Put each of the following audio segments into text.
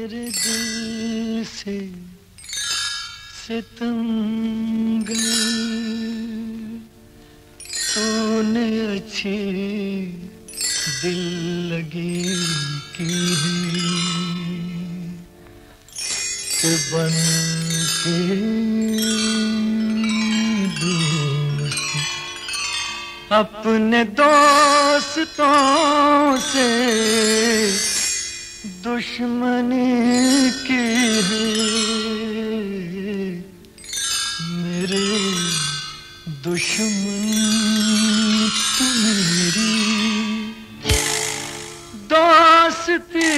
मेरे दिल से सितमगर तूने अच्छी दिल लगी की है बन के दोस्त अपने दोस्तों से दुश्मनी की है मेरे दुश्मन तो मेरी दोस्ती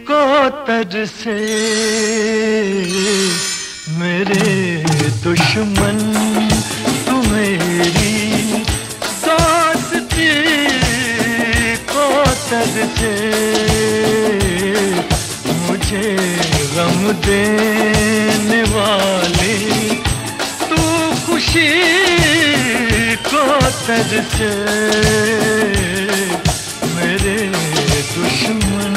को तरसे मेरे दुश्मन तो मेरी दोस्ती को तरसे मुझे गम देने वाले तू खुशी को तरसे मेरे दुश्मन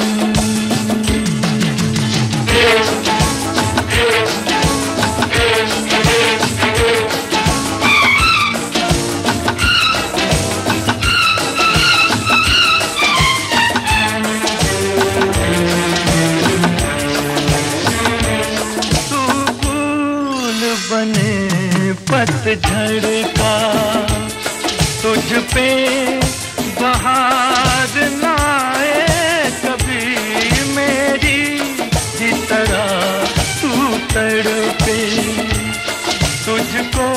बने पतझड़ का तुझ पे बहार ना आए कभी मेरी ही तरह तू तड़पे तुझको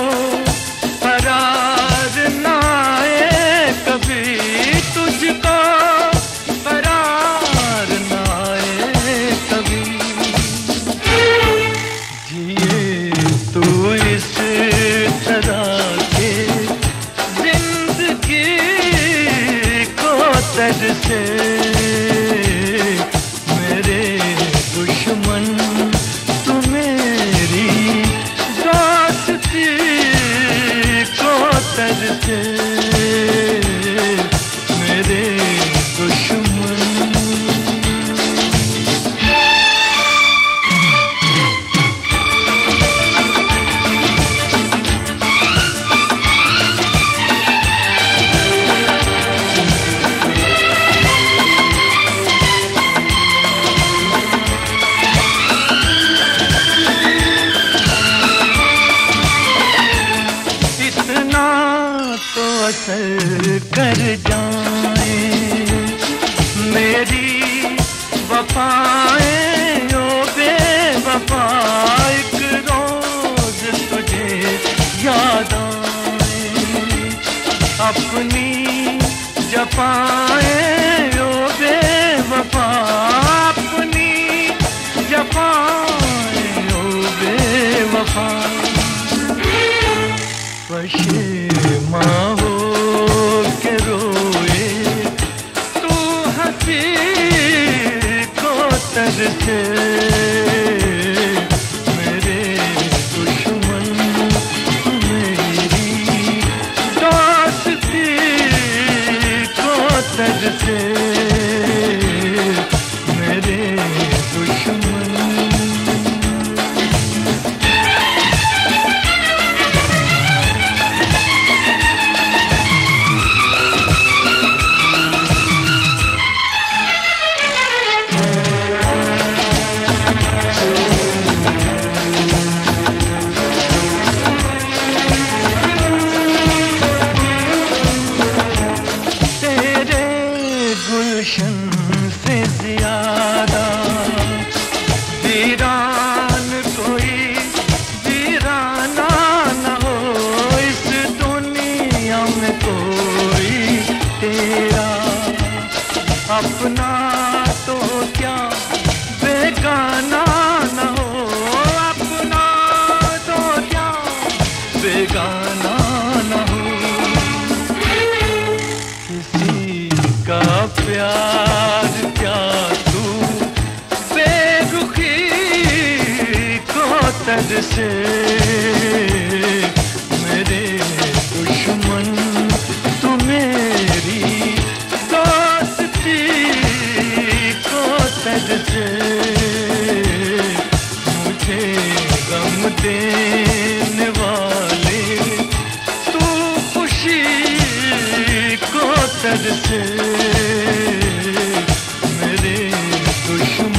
करार ना आए कभी तुझको करार ना आए कभी जिए तू इस तरह के जिंदगी को तरसे मेरे दुश्मन तू मेरी दोस्ती को तरसे मेरे दुश्मन तो असर कर जाए मेरी वफाएं ओ बेवफा एक रोज तुझे याद आए अपनी जफाएं ओ बेवफा अपनी जफाएं ओ बेवफा पशेमा हो के रोए तू हंसी को तरसे मेरे दुश्मन तू मेरी दोस्ती को तरसे मेरे दुश्मन गुलशन से ज्यादा वीरान कोई वीराना न हो इस दुनिया में कोई तेरा अपना तो क्या बेगाना न हो अपना तो क्या बेगाना न हो किसी का प्यार क्या तू बेरुखी को तरसे मेरे दुश्मन तू मेरी दोस्ती को तरसे दुश्मन।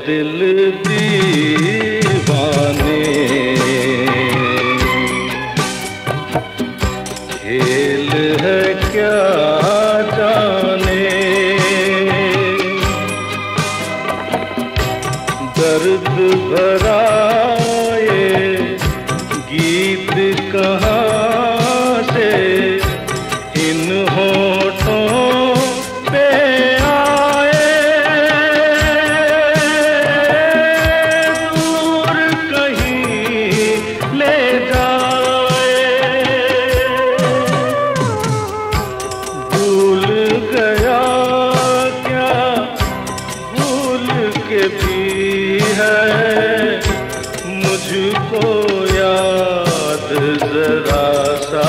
दिल दीवाने खेल है क्या जाने, दर्द भरा ये गीत कहाँ से इन होठों पे आए, दूर कहीं ले जाए। भूल गया क्या भूल के भी है मुझको याद जरा सा,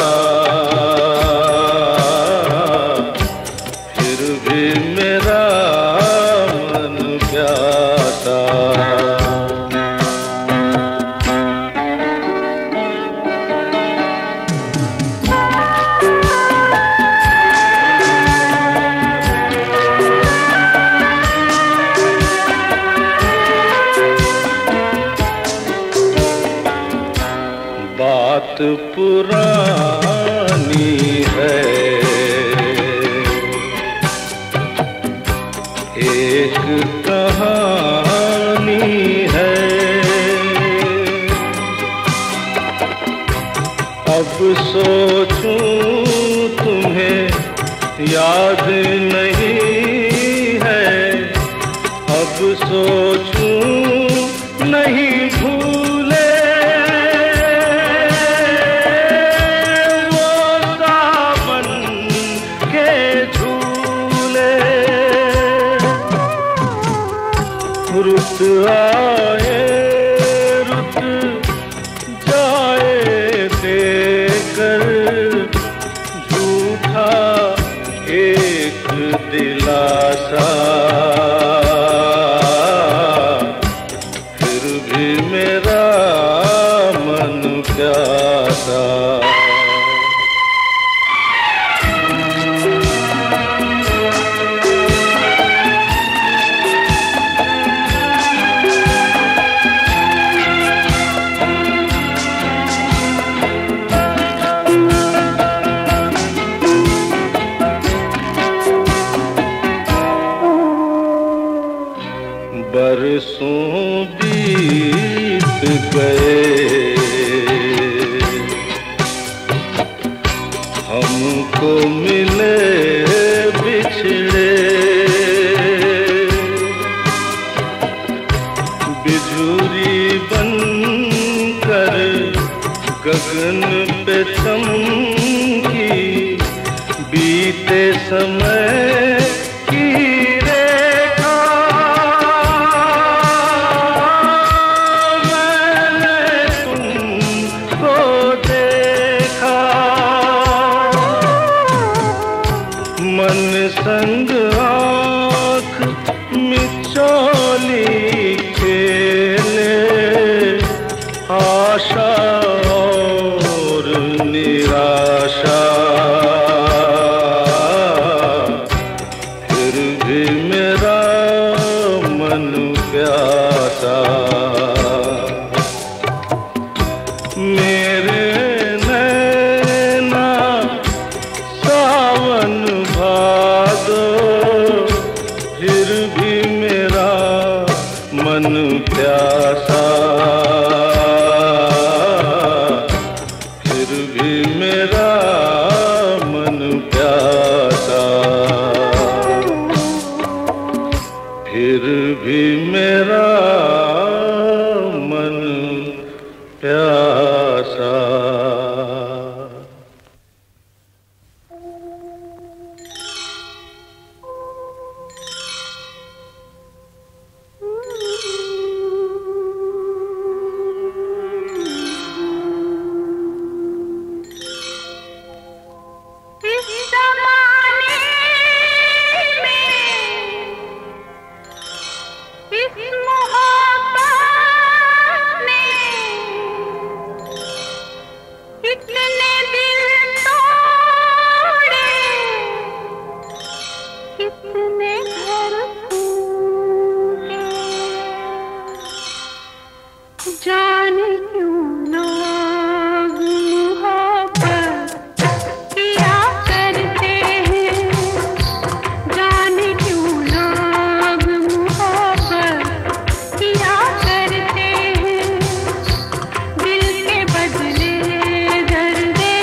फिर भी मेरा मन प्यासा। बात पुरानी है, एक कहानी है, अब सोचूं तुम्हें याद नहीं है, अब सोचूं नहीं भूले वो सावन के झूले। रुत आए रुत जाए देकर झूठा एक दिलासा, फिर भी मेरा मन प्यासा। बरसों बीत गए हमको मिले बिछड़े, बिजुरी बनकर गगन पे चमकी बीते समय की मन संग आँख मिचौली खेले, आशा और निराशा, कितने दिल तोड़े, कितने घर टूटे, जाने क्यों लोग मोहब्बत किया करते हैं, जाने क्यों लोग मोहब्बत किया करते हैं, दिल के बदले दर्दे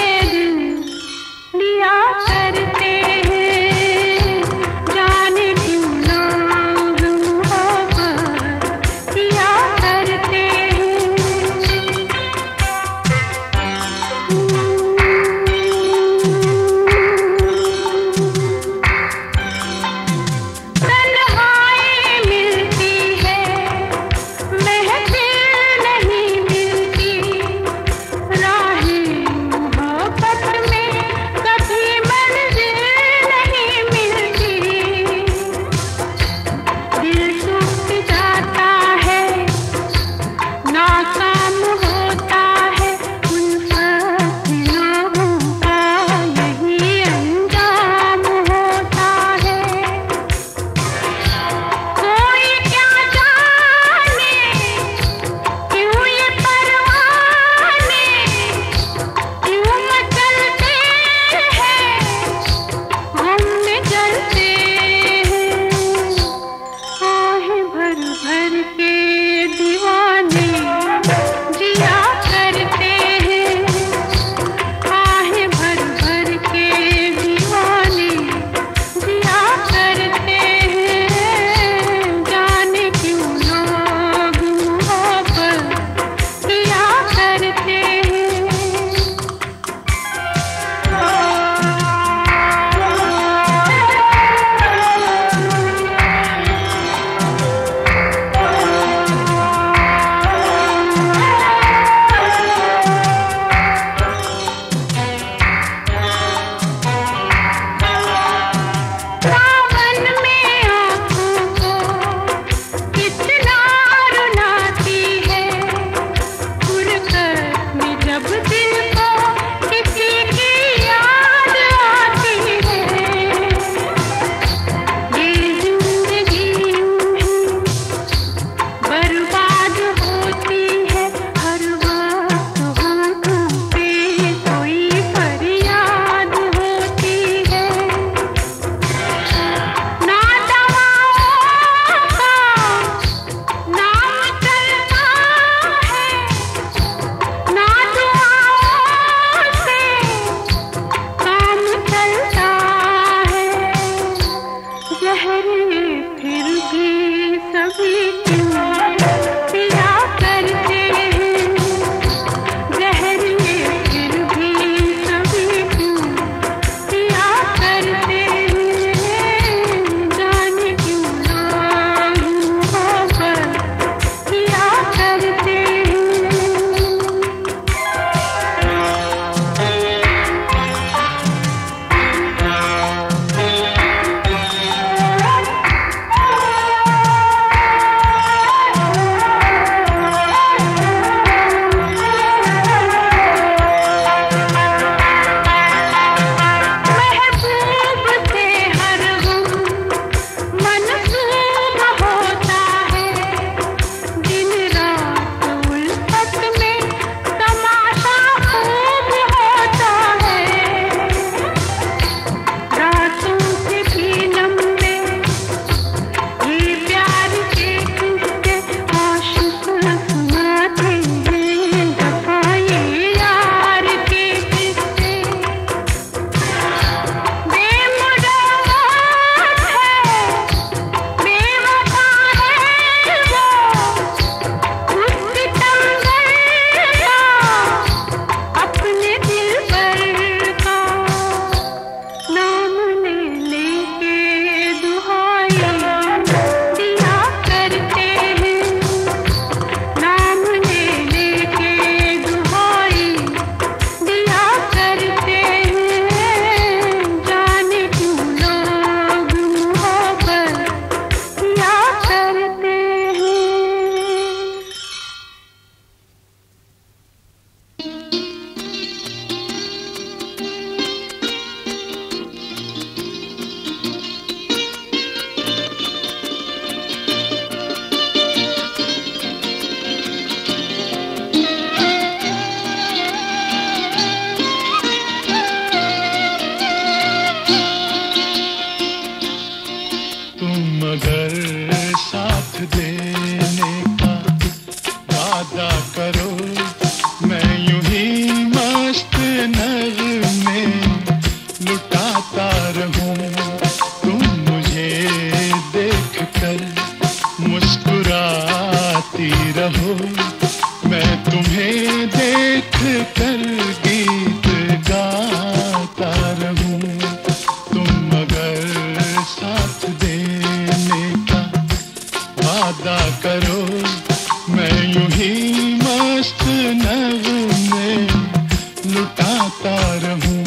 गाता रहूं।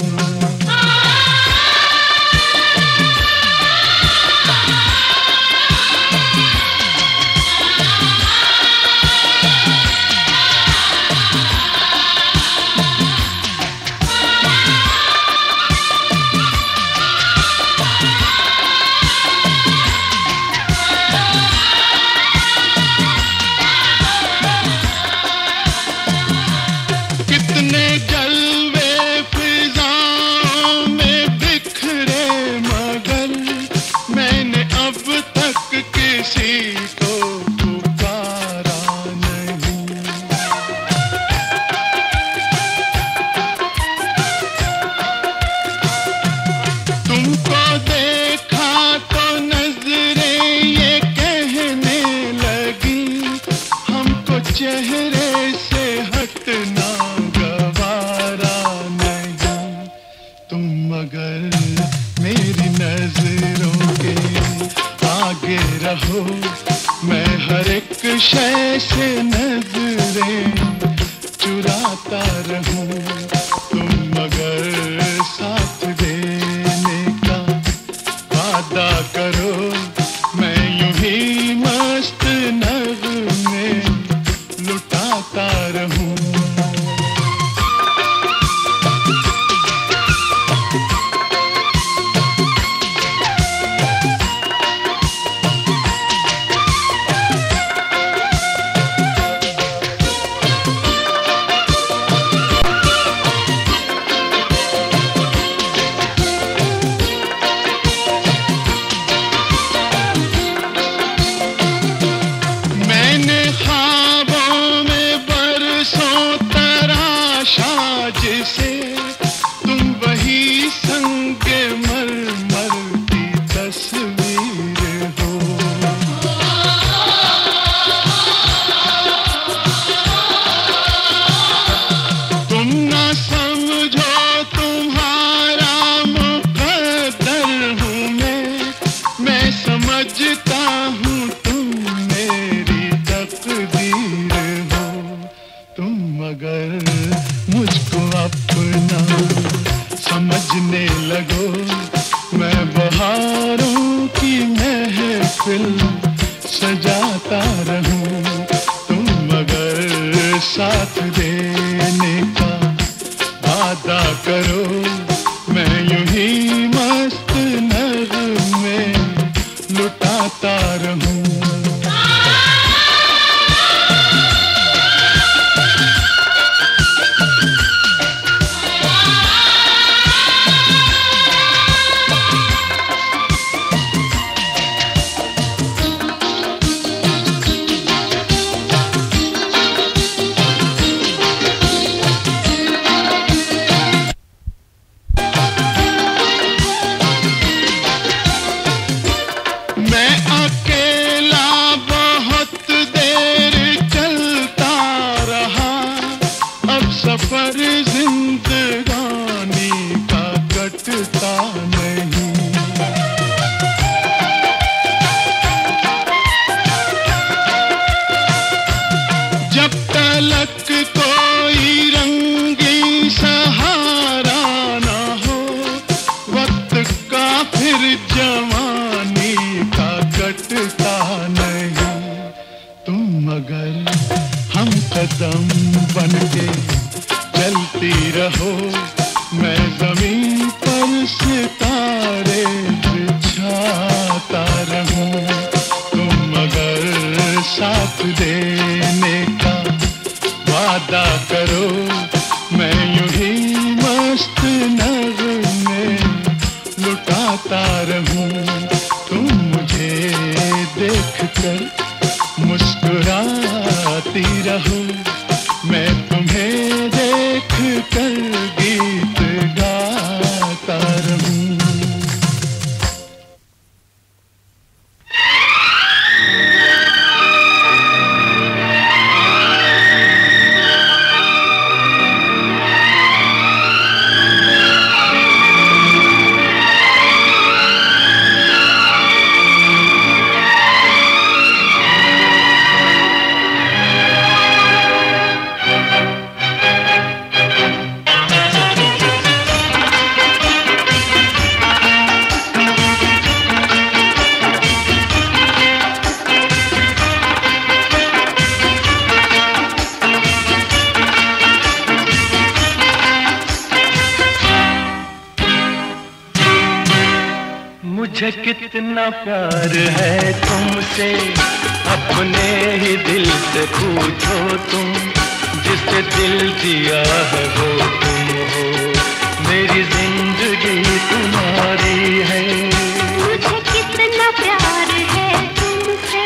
चेहरे से हटना गवारा नहीं, तुम मगर मेरी नजरों के आगे रहो। मैं हर एक शय से नजरें चुराता रहूं। तुम मगर साथ देने का वादा करो। मैं यूं ही मस्त नगमे लुटाता रहूं। मैंने ख्वाबों में बरसों तराशा जिसे, तुम वही संगे मरमर की तस्वीर हो। तुम ना समझो तुम्हारा मुकद्दर हूँ मैं समझता हूँ तुम मेरी तकदीर हो। तुम मगर मुझको अपना समझने लगो। मैं बहारों की महफिल सजाता रहूं। तुम मगर साथ देने का वादा करो। मैं यूं ही मस्त नगमे लुटाता रहूं। मैं अकेला बहुत देर चलता रहा। अब सफर जिंदगानी का कटता नहीं। जब तलक कोई रंगी सहारा ना हो, वक्त का फिर जवानी का कटता नहीं। तुम मगर हम कदम बनके चलती रहो। मैं जमीन पर सितारे बिछाता रहूं। तुम मगर साथ देने का वादा करो। मैं यूं ही मस्त नगमे लुटाता रहूं। तुम मुझे देख कर मुस्कुराती रहो। मैं तुम्हें देख कर गीत गाता रहूं। मुझे कितना प्यार है तुमसे, अपने ही दिल से पूछो तुम, जिससे दिल दिया है वो तुम हो, मेरी जिंदगी तुम्हारी है। मुझे कितना प्यार है तुमसे,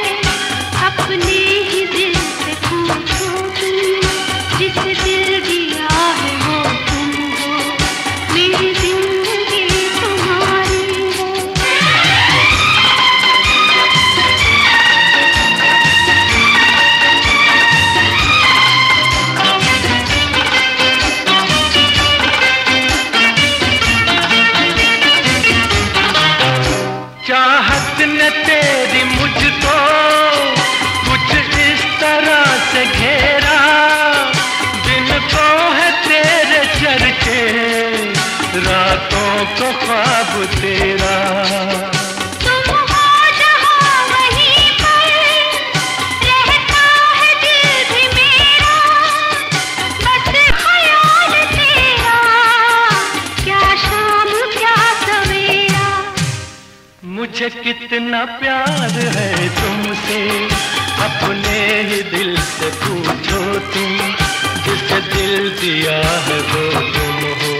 अपने ही दिल से पूछो तुम, जिससे दिल दिया है वो तुम हो, मेरी जिंदगी तुम्हारी है। चाहत न तेरी मुझको कुछ इस तरह से घेरा, दिन को है तेरे चर्चे, रातों को ख्वाब तेरा। तुम हो जहाँ वहीं पर, रहता है दिल भी मेरा, बस ख्याल तेरा, क्या शाम क्या सवेरा। मुझे कितना प्यार है तुमसे, अपने ही दिल से पूछो तुम, जिससे दिल दिया है वो तुम हो,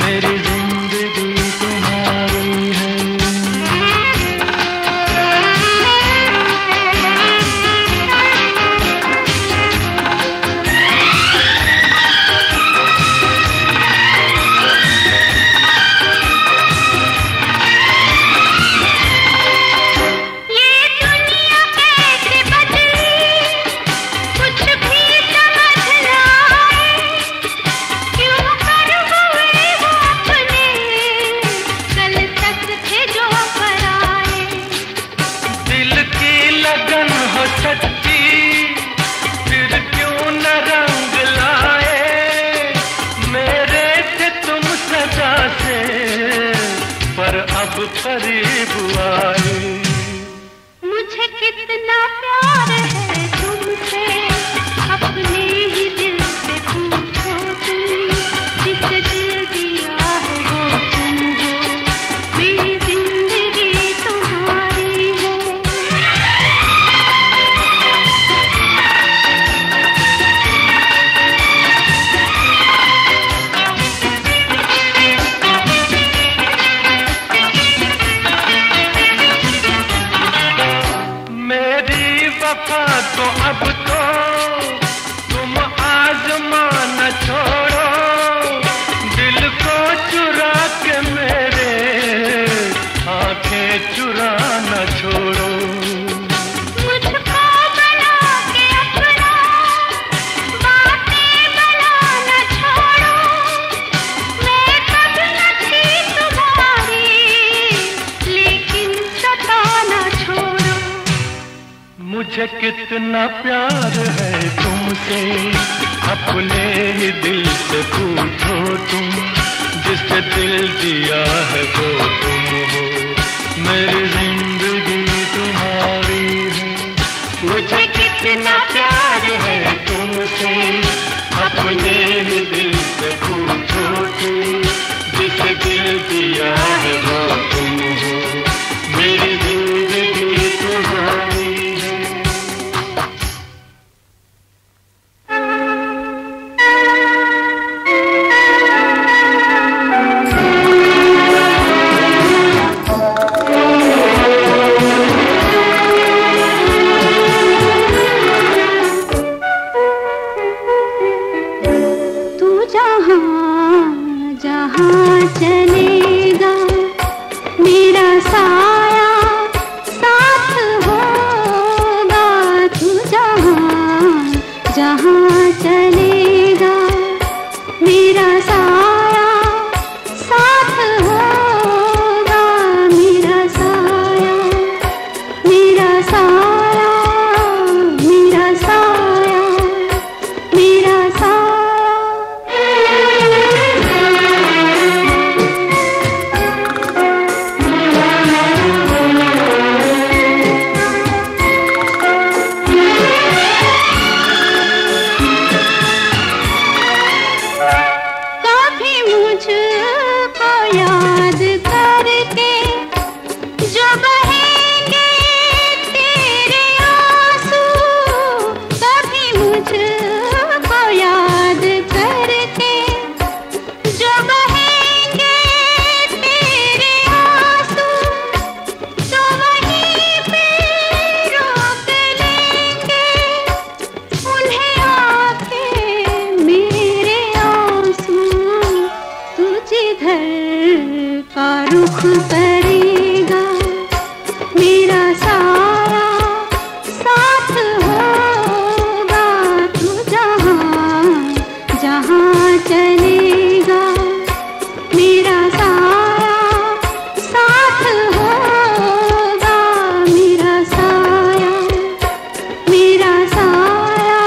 मेरी जिंदगी तुम्हारी है। करीब आए। मुझे कितना प्यार है तुमसे, अपने ही दिल से पूछो तुम, जिससे दिल दिया है वो तुम हो, मेरी जिंदगी तुम्हारी है। तो अब तो तुम आजमाना छोड़ो, दिल को चुरा के मेरे आंखें चुराना छोड़ो। मुझको बना के अपना, बातें बनाना छोड़ो, मैं कब न थी तुम्हारी, लेकिन सताना छोड़ो। मुझे कितना प्यार है तुमसे, अपने ही दिल से पूछो तुम, जिससे दिल दिया है वो तुम हो, मेरी जिंदगी तुम्हारी है। मुझे कितना प्यार है तुमसे, अपने ही दिल से पूछो तुम, जिससे दिल दिया है वो तुम हो, मेरी जिंदगी तुम्हारी। चलेगा मेरा साया साथ होगा, तू जहाँ जहाँ चलेगा मेरा साया साथ होगा, मेरा साया मेरा साया मेरा साया मेरा साया। का रुख करेगा, मेरा साया साथ होगा, तू जहाँ जहाँ चलेगा, मेरा साया साथ होगा, मेरा साया, मेरा साया,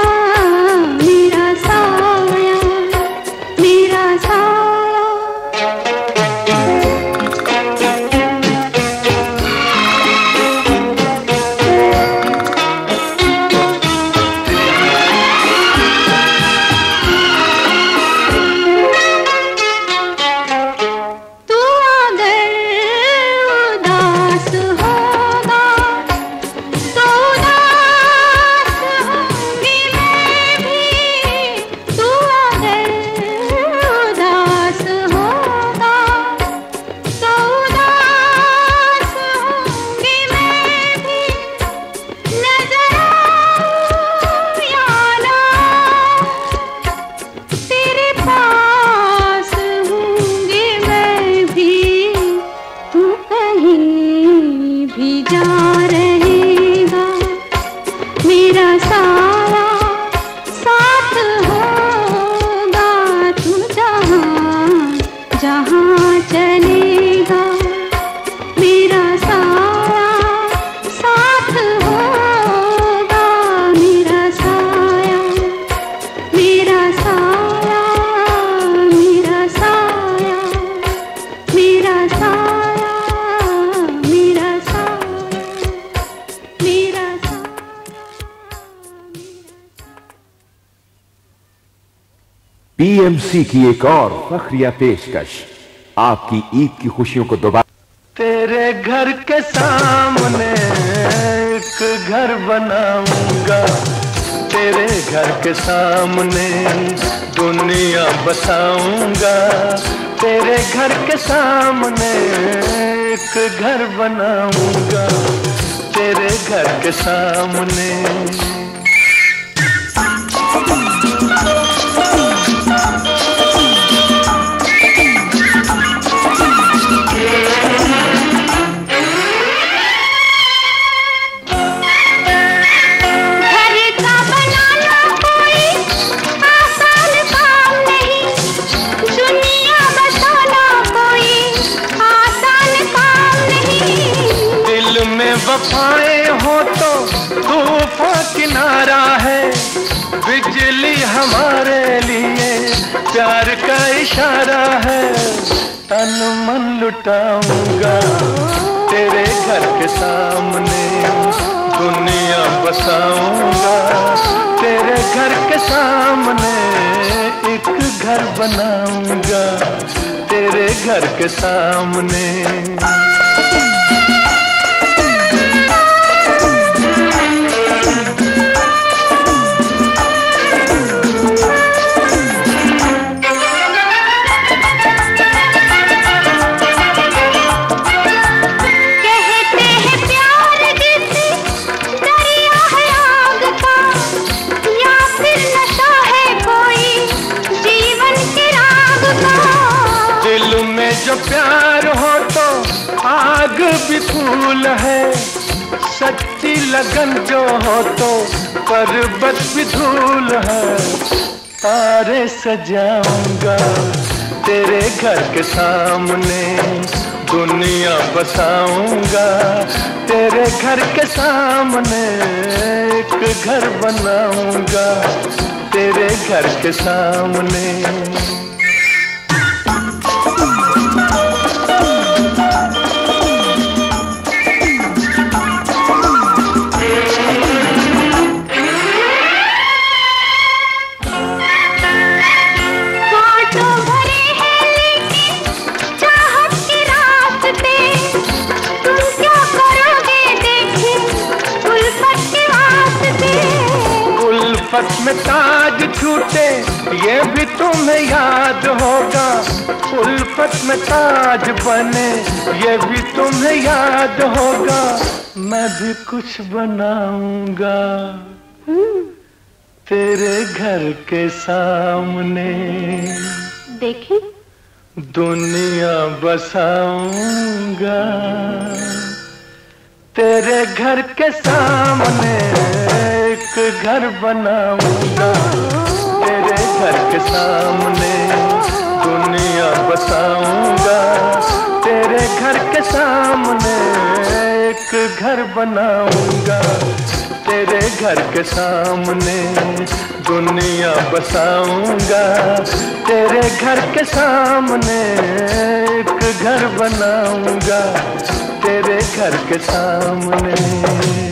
मेरा साया, मेरा साया। तू अगर उदास होगा तो उदास होंगी मैं भी, तू अगर उदास होगा तो उदास होंगी मैं भी, नजर आऊं या ना तेरे पास हूँगी मैं भी, तू कहीं भी जा रहेगा, मेरा साया साथ होगा, तू जहाँ जहाँ चलेगा, मेरा साया साथ होगा, मेरा साया, मेरा साया, मेरा साया, मेरा साया, मेरा साया, मेरा साया। पीएमसी की एक और फखरिया पेशकश, आपकी ईद की खुशियों को दोबारा। तेरे घर के सामने एक घर बनाऊंगा, तेरे घर के सामने दुनिया बसाऊंगा, तेरे घर के सामने एक घर बनाऊंगा, तेरे घर के सामने। घर का बनाना कोई आसान काम नहीं, दुनिया बसाना कोई आसान काम नहीं, दिल में वफाएं हो तो तूफान किनारा है, बिजली हमारे लिए प्यार का इशारा है, तन मन लुटाऊंगा, तेरे घर के सामने दुनिया बसाऊंगा, तेरे घर के सामने एक घर बनाऊंगा, तेरे घर के सामने। कहते हैं प्यार जैसे दरिया है आग का, या फिर नशा है कोई जीवन के राग का, दिल में जो प्यार हो तो आग भी फूल है, सच्ची लगन जो हो तो पर्वत भी धूल है, तारे सजाऊंगा, तेरे घर के सामने दुनिया बसाऊंगा, तेरे घर के सामने एक घर बनाऊंगा, तेरे घर के सामने। कांटों भरे हैं लेकिन चाहत के रास्ते, तुम क्या करोगे देखे उल्फत के वास्ते, उल्फत में ताज छूटे ये भी तुम्हें याद होगा, उल्फत में ताज बने ये भी तुम्हें याद होगा, मैं भी कुछ बनाऊंगा, तेरे घर के सामने। देखें दुनिया बसाऊंगा तेरे घर के सामने, एक घर बनाऊंगा तेरे घर के सामने, दुनिया बसाऊंगा तेरे घर के सामने, एक घर बनाऊंगा तेरे घर के सामने, दुनिया बसाऊंगा तेरे घर के सामने, एक घर बनाऊंगा तेरे घर के सामने।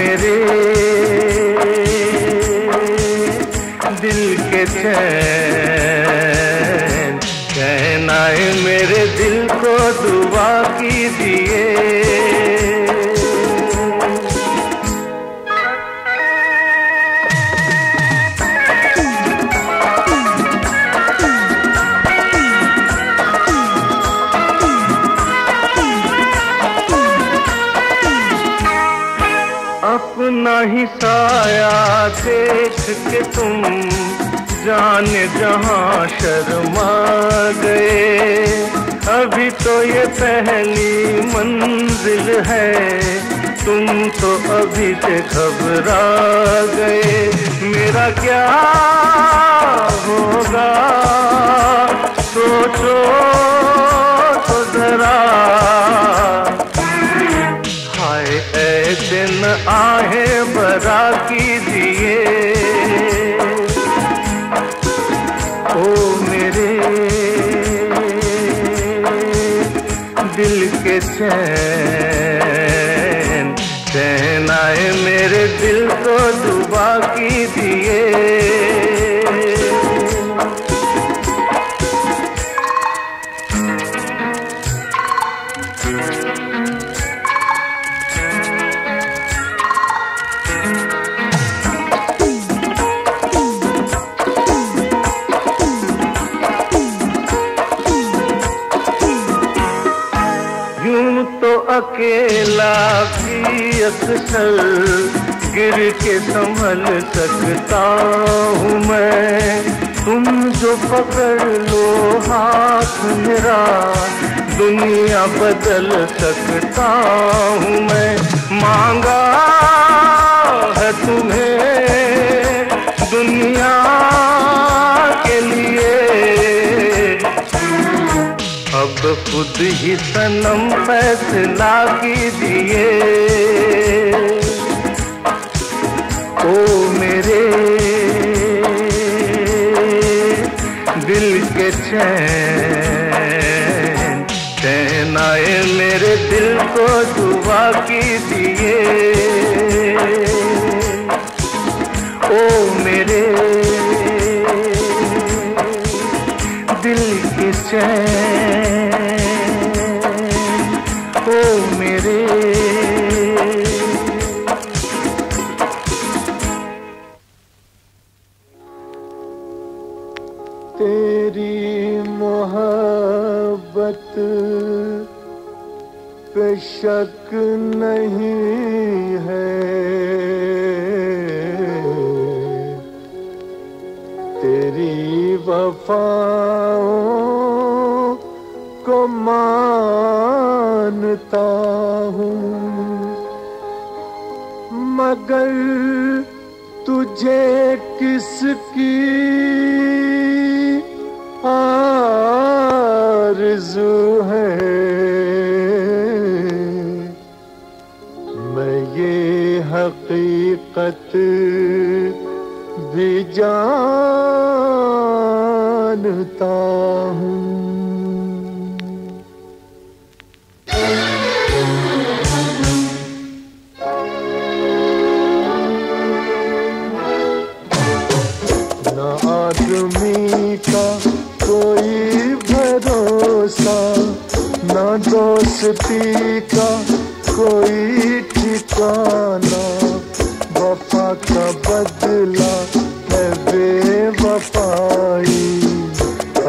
मेरे दिल के चैन, चैन आए मेरे दिल को दुआ कीजिए। अपना ही साया देख के तुम जाने जहां शर्मा गए। अभी तो ये पहली मंजिल है, तुम तो अभी से घबरा गए। मेरा क्या होगा सोचो तो जरा, दिन आहे बरा कीजिए। ओ मेरे दिल के चैन, चैन आए मेरे दिल को दुआ कीजिए। अकेला भी अक्सर गिर के संभल सकता हूँ मैं। तुम जो पकड़ लो हाथ मेरा, दुनिया बदल सकता हूँ मैं। मांगा है तुम्हें दुनिया के लिए, अब खुद ही सनम फैसला कीजिए। ओ मेरे दिल के चैन, चैन आए मेरे दिल को दुआ कीजिए। ओ मेरे दिल के चैन, ओ मेरे तेरी मोहब्बत पे शक नहीं है, तेरी वफाओं को मानता हूँ, मगर तुझे किसकी आरज़ू है, मैं ये हकीकत भी जानता हूँ। ना आदमी का कोई भरोसा, ना दोस्ती का कोई ठिकाना, वफा का बदला है बेवफाई।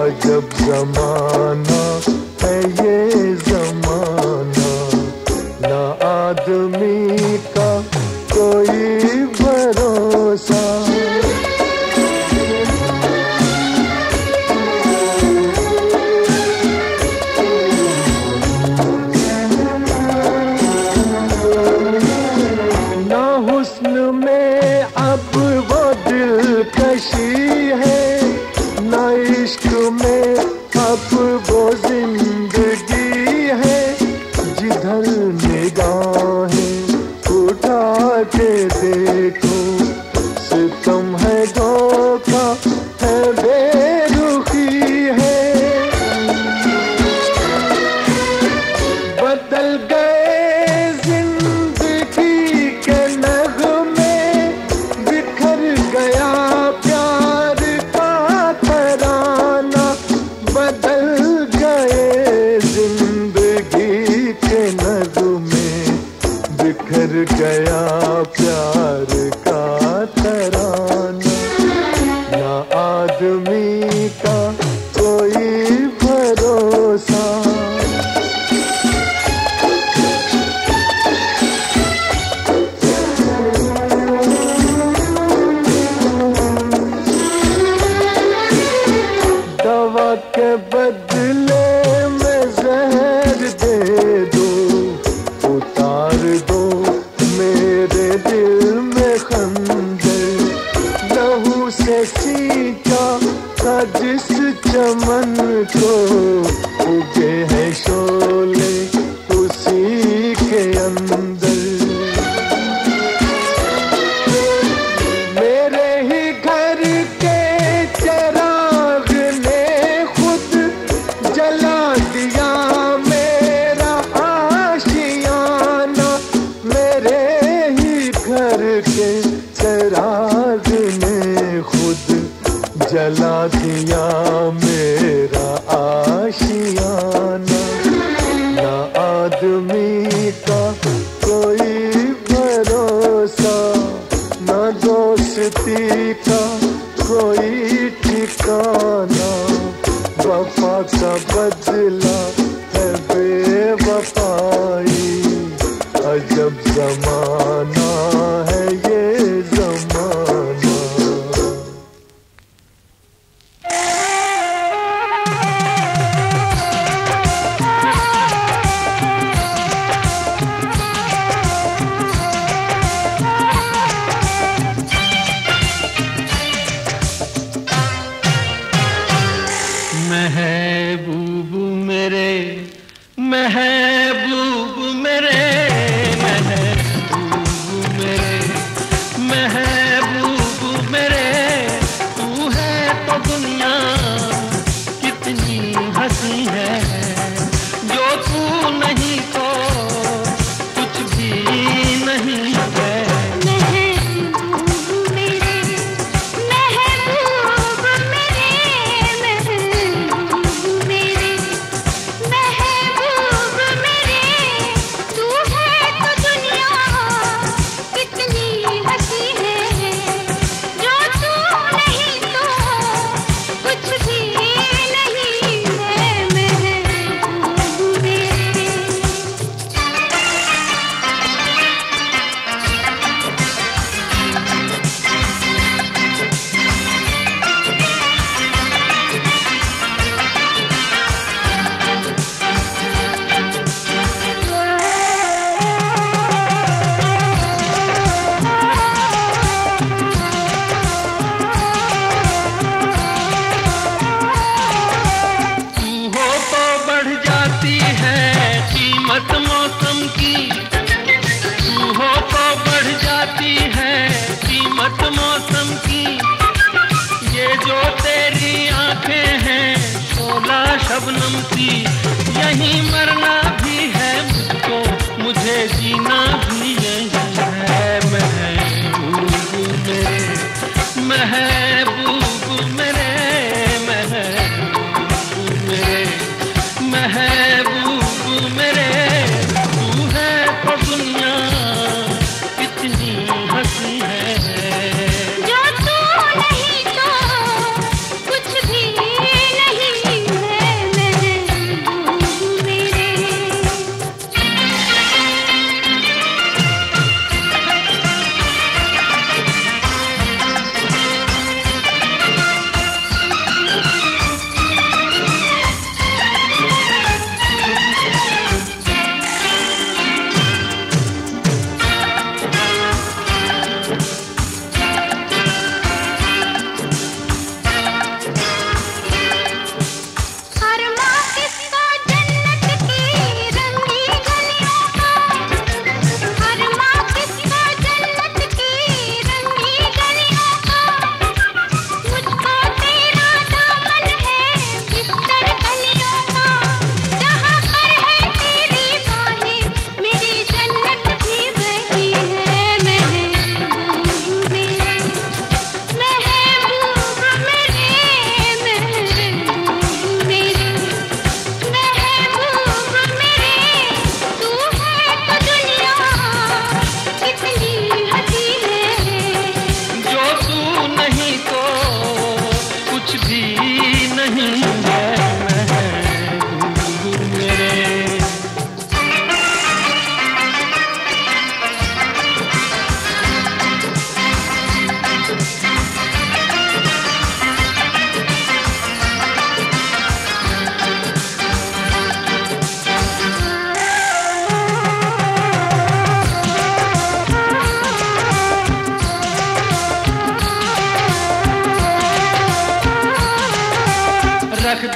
अजब जमाना है ये जमाना, ना आदमी का कोई भरोसा। है ना इश्क में अब वो जिंदगी है, जिधर निगाहें उठा के देखो सितम है, धोखा है, बेरुखी है। बदल गए जिंदगी के नज़ारे, दिल में खंजर, लहू से सींचा था जिस चमन को, उगे हैं शोले उसी के अंदर। मेरे ही घर के चिराग ने खुद जला दिया मेरा आशियाना, मेरे ही घर के चिराग ने खुद जला दिया मेरा आशियाना। ना आदमी का कोई भरोसा, ना दोस्ती का कोई ठिकाना, वफा का बदला है बेवफाई, अजब जमाना है ये जमाना। महबूब मेरे, महबूब मेरे, महबूब मेरे, महबूब मेरे, तू है तो दुनिया कितनी हंसी है, जो तू नहीं तो कुछ भी नहीं है। कीमत मौसम की तू हो तो बढ़ जाती है, कीमत मौसम की। ये जो तेरी आंखें हैं शोला शबनम सी, यहीं मरना भी है मुझको, मुझे जीना भी यही है। महबूब मेरे, महबूब मेरे, महबूब मेरे, महबूब मेरे, तू है तो दुनिया कितनी हंसी है, जो तू नहीं तो कुछ भी नहीं है। महबूब मेरे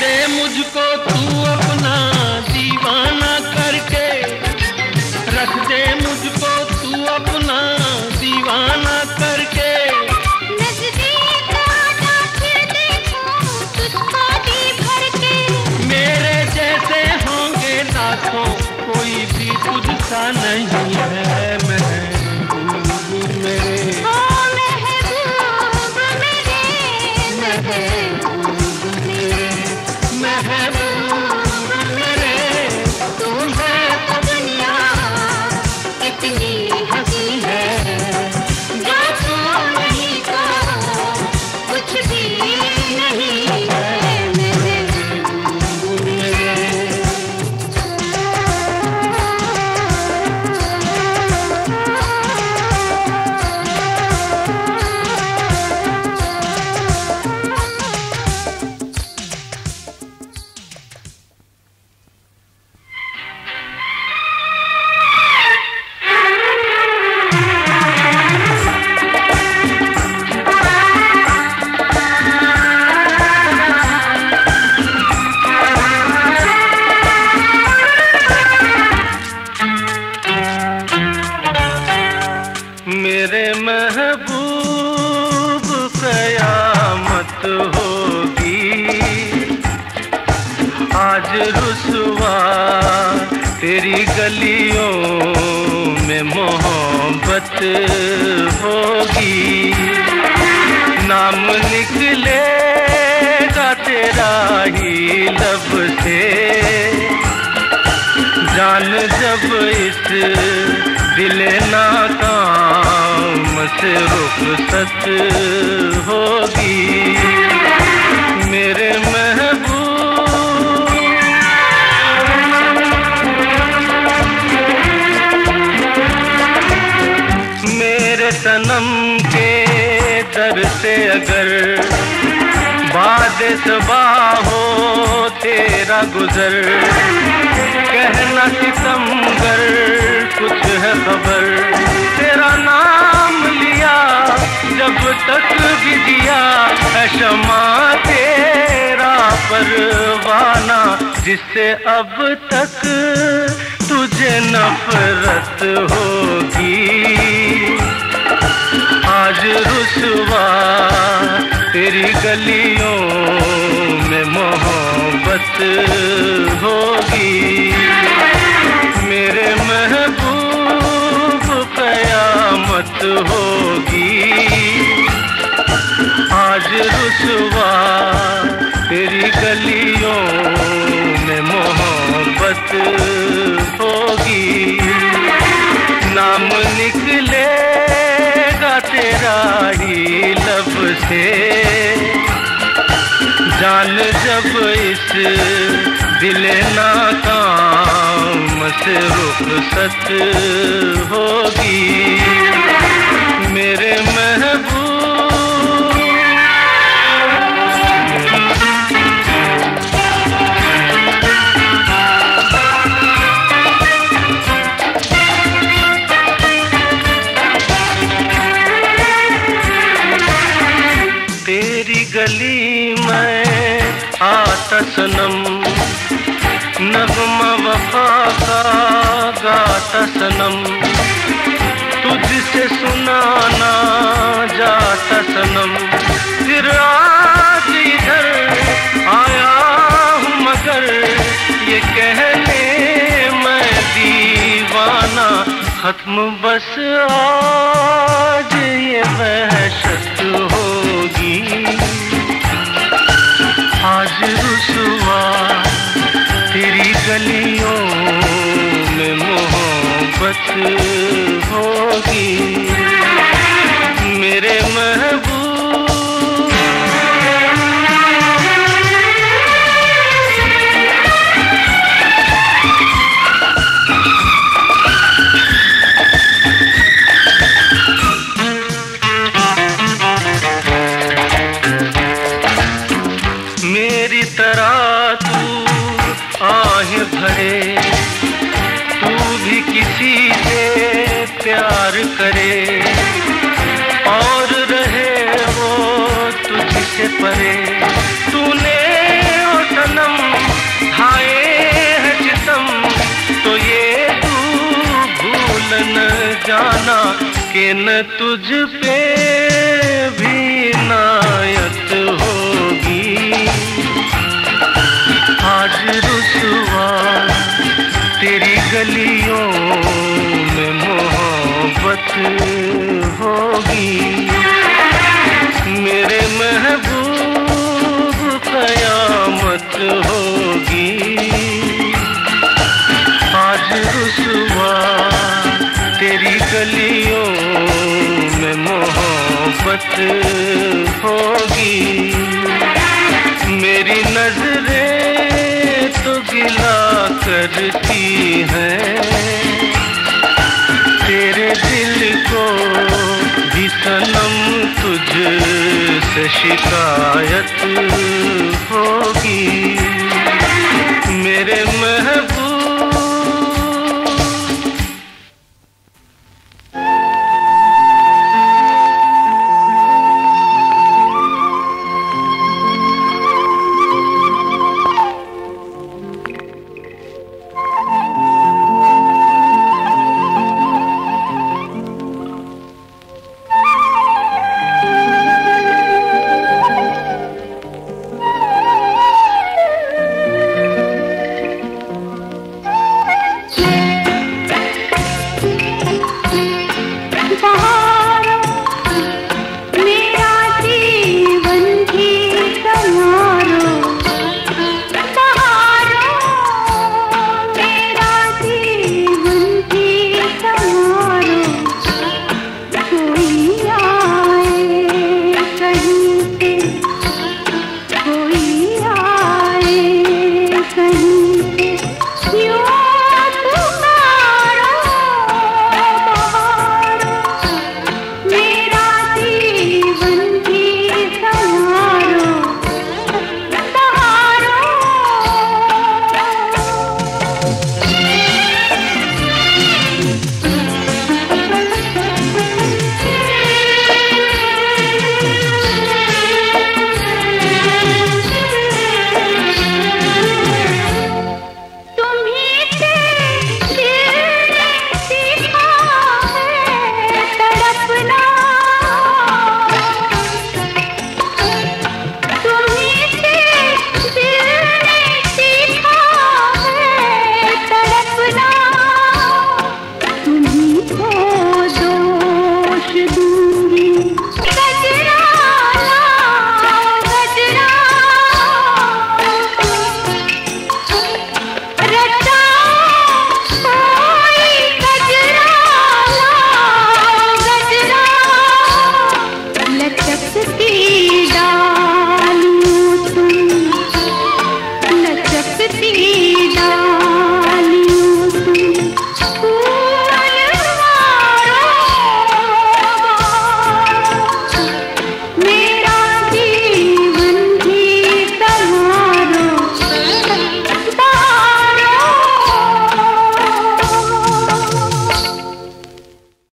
दे मुझको तू अपना दीवाना करके, रख दे मुझको तू अपना दीवाना करके। नजदीक आजा फिर देखूं तुझको जी भर के। मेरे जैसे होंगे लाखों, कोई भी तुझसा नहीं है महबूब मेरे। ओ महबूब मेरे, महबूब मेरे, महबूब मेरे, तू है तो दुनिया कितनी हंसी है, जो तू नहीं तो कुछ भी नहीं है महबूब मेरे। मेरे महबूब कयामत होगी, आज रुसवा तेरी गलियों में मोहब्बत होगी। नाम निकलेगा तेरा ही लब से, जान जब इस दिल नाकाम से रुखसत होगी। मेरे महबूब, मेरे सनम के दर से अगर बादे सबा हो तेरा गुजर, कहना सितमगर कुछ है खबर। तेरा नाम लिया जब तक भी दिया है शमा तेरा परवाना, जिससे अब तक तुझे नफरत होगी। आज रुसवा तेरी गलियों में मोहब्बत होगी। मेरे महबूब कयामत होगी, आज रुसवा तेरी गलियों में मोहब्बत होगी। नाम निकलेगा तेरा ही लब से, जान जब इस दिल नाकाम से रुखसत होगी। मेरे महबूब, तेरी गली में आता सनम, नगमा वफा का गाता सनम, तुझसे सुनाना जाता सनम। फिर आज इधर आया हूँ मगर ये कहने मैं दीवाना, खत्म बस आज ये वहशत होगी। आज रुसवा तेरी गलियों में मोहब्बत होगी। मेरे महबूब, मेरी तरह तू आहें भरे, तू भी किसी से प्यार करे और रहे ये न तुझ पे भी नायत होगी। आज रुसवा तेरी गलियों में मोहब्बत होगी। मेरे महबूब कयामत होगी। आज रुसवा तेरी गलियों में मोहब्बत होगी। मेरी नजरें तो गिला करती हैं, तेरे दिल को भी सनम तुझसे शिकायत होगी।